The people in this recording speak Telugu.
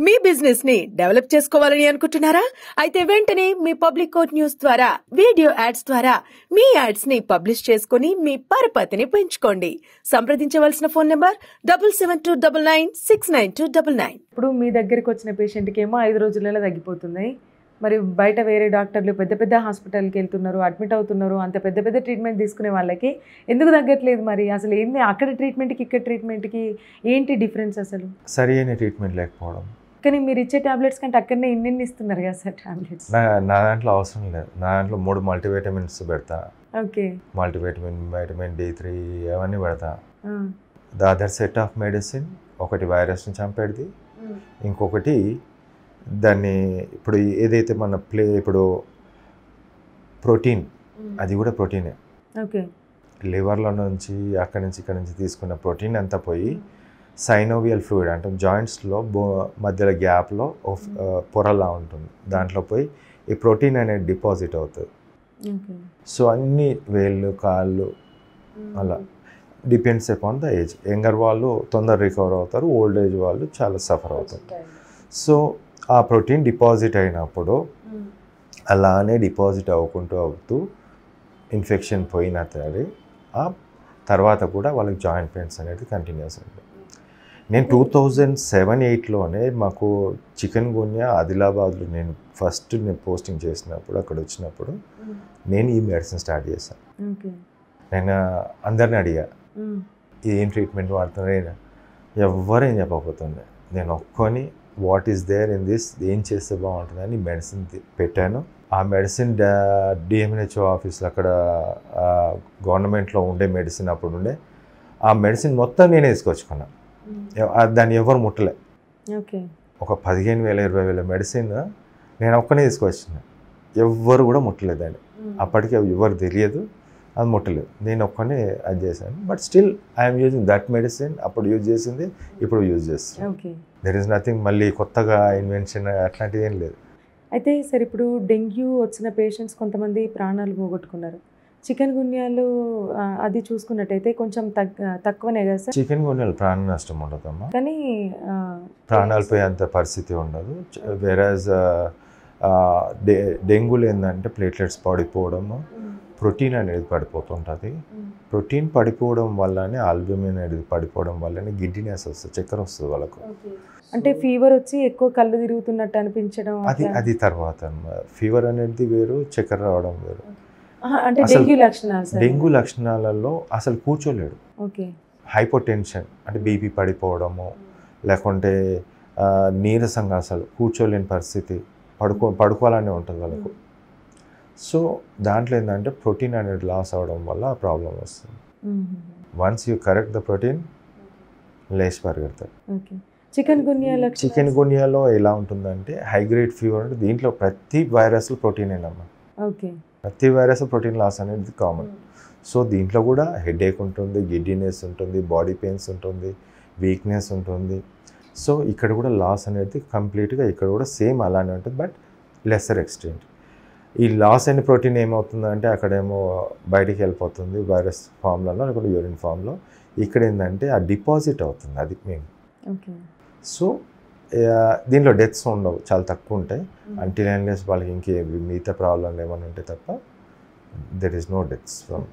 మీ బిజినెస్ ని డెవలప్ చేసుకోవాలని అనుకుంటున్నారా? అయితే వెంటనే మీ పబ్లిక్ కోట్ న్యూస్ ద్వారా వీడియో యాడ్స్ ద్వారా మీ యాడ్స్ ని పబ్లిష్ చేసుకుని మీ పరపతిని పెంచుకోండి. సంప్రదించవలసిన ఫోన్ నంబర్ 7729969299. ఇప్పుడు మీ దగ్గరికి వచ్చిన పేషెంట్కి ఏమో 5 రోజులలో తగ్గిపోతున్నాయి. మరి బయట వేరే డాక్టర్లు పెద్ద పెద్ద హాస్పిటల్కి వెళ్తున్నారు, అడ్మిట్ అవుతున్నారు, అంత పెద్ద పెద్ద ట్రీట్మెంట్ తీసుకునే వాళ్ళకి ఎందుకు తగ్గట్లేదు? మరి అసలు ఏంది అక్కడ ట్రీట్మెంట్కి ఇక్కడ ట్రీట్మెంట్కి ఏంటి డిఫరెన్స్? అసలు సరి అయిన ట్రీట్మెంట్ లేకపోవడం. కానీ మీరు ఇచ్చే టాబ్లెట్స్ కంటే అక్కడనే ఇన్ని ఇస్తున్నారు కదా సార్ టాబ్లెట్స్. నా దాంట్లో అవసరం లేదు. నా దాంట్లో 3 మల్టీవిటమిన్స్ పెడతా. ఓకే, మల్టీవిటమిన్, వైటమిన్ D3 అవన్నీ పెడతా. The other set of medicine ఒకటి వైరస్ని చంపేది, ఇంకొకటి దాన్ని ఇప్పుడు ఏదైతే మన ఇప్పుడు ప్రోటీన్, అది కూడా ప్రోటీనే. ఓకే, లివర్లో నుంచి అక్కడి నుంచి ఇక్కడ నుంచి తీసుకున్న ప్రోటీన్ అంతా పోయి సైనోవియల్ ఫ్లూయిడ్ అంటే జాయింట్స్లో మధ్యలో గ్యాప్లో పొరలా ఉంటుంది, దాంట్లో పోయి ఈ ప్రోటీన్ అనేది డిపాజిట్ అవుతుంది. సో అన్ని వేళ్ళు, కాళ్ళు అలా depends upon the age. Younger వాళ్ళు తొందర రికవర్ అవుతారు, ఓల్డ్ ఏజ్ వాళ్ళు చాలా సఫర్ అవుతారు. సో ఆ ప్రోటీన్ డిపాజిట్ అయినప్పుడు అలానే డిపాజిట్ అవుతూ ఇన్ఫెక్షన్ పోయిన ఆ తర్వాత కూడా వాళ్ళకి జాయింట్ పెయిన్స్ అనేది కంటిన్యూస్ ఉంటుంది. నేను 2007-8లోనే మాకు చికెన్ గున్యా ఆదిలాబాద్లో నేను పోస్టింగ్ చేసినప్పుడు అక్కడ వచ్చినప్పుడు నేను ఈ మెడిసిన్ స్టార్ట్ చేశాను. నేను అందరిని అడిగా ఏం ట్రీట్మెంట్ వాడుతున్నారు, ఎవరేం చెప్పకపోతుంది. నేను ఒక్కొని what is there in this, ఏం చేస్తే బాగుంటుందని మెడిసిన్ పెట్టాను. ఆ మెడిసిన్ DMNHO ఆఫీస్లో అక్కడ గవర్నమెంట్లో ఉండే మెడిసిన్ అప్పుడు ఉండే ఆ మెడిసిన్ మొత్తం నేనే తీసుకొచ్చుకున్నాను. దాన్ని ఎవరు ముట్టలే. ఒక 15,000-20,000 మెడిసిన్ నేను ఒక్కనే తీసుకొచ్చిన, ఎవ్వరు కూడా ముట్టలేదు దాన్ని. అప్పటికి ఎవరు తెలియదు, అది ముట్టలేదు. నేను ఒక్కనే అది చేశాను. But still I'm using that medicine. అప్పుడు యూజ్ చేసింది ఇప్పుడు యూజ్ చేస్తాను. దెర్ ఈస్ నథింగ్ మళ్ళీ కొత్తగా ఇన్వెన్షన్ అట్లాంటిది ఏం లేదు. అయితే సార్ ఇప్పుడు డెంగ్యూ వచ్చిన పేషెంట్స్ కొంతమంది ప్రాణాలు పోగొట్టుకున్నారు. చికెన్ గున్యాలు అది చూసుకున్నట్టయితే కొంచెం తక్కువనే కదా సార్? చికెన్ గున్యాలు ప్రాణ నష్టం ఉండదమ్మా, కానీ ప్రాణాలు పోయేంత పరిస్థితి ఉండదు. వేరాజ్ డెంగ్యూలు ఏంటంటే ప్లేట్లెట్స్ పడిపోవడము, ప్రోటీన్ అనేది పడిపోతుంటుంది. ప్రోటీన్ పడిపోవడం వల్లనే ఆల్బుమిన్ అనేది పడిపోవడం వల్లనే గిడ్డినెస్ వస్తుంది, చక్కెర వస్తుంది వాళ్ళకు. అంటే ఫీవర్ వచ్చి ఎక్కువ కళ్ళు తిరుగుతున్నట్టు అనిపించడం, అది తర్వాత ఫీవర్ అనేది వేరు, చక్కెర రావడం వేరు. అంటే డెంగ్యూ లక్షణాలలో అసలు కూర్చోలేడు. హైపోటెన్షన్ అంటే బీపీ పడిపోవడము, లేకుంటే నీరసంగా అసలు కూర్చోలేని పరిస్థితి, పడుకోవాలనే ఉంటుంది వాళ్ళకు. సో దాంట్లో ఏంటంటే ప్రోటీన్ అనేది లాస్ అవ్వడం వల్ల ఆ ప్రాబ్లం వస్తుంది. Once you correct the protein లేచి పరిగెడతారు. చికెన్ గున్యాలో ఎలా ఉంటుందంటే హైగ్రేడ్ ఫీవర్ అంటే దీంట్లో ప్రతి వైరస్ ప్రోటీన్ ఏనమ్మా, ప్రతి వైరస్ ప్రోటీన్ లాస్ అనేది కామన్. సో దీంట్లో కూడా హెడేక్ ఉంటుంది, గిడ్డినెస్ ఉంటుంది, బాడీ పెయిన్స్ ఉంటుంది, వీక్నెస్ ఉంటుంది. సో ఇక్కడ కూడా లాస్ అనేది కంప్లీట్గా ఇక్కడ కూడా సేమ్ అలానే ఉంటుంది, బట్ లెస్సర్ ఎక్స్టెంట్. ఈ లాస్ అయిన ప్రోటీన్ ఏమవుతుందంటే అక్కడేమో బయటికి వెళ్ళిపోతుంది వైరస్ ఫామ్లలో, లేకపోతే యూరిన్ ఫామ్లో. ఇక్కడ ఏంటంటే ఆ డిపాజిట్ అవుతుంది, అది మేము. సో దీనిలో డెత్స్ ఉండవు, చాలా తక్కువ ఉంటాయి. అంటిల్ అన్లెస్ వాళ్ళకి ఇంకే మిగతా ప్రాబ్లంలు ఏమైనా ఉంటే తప్ప there is no deaths from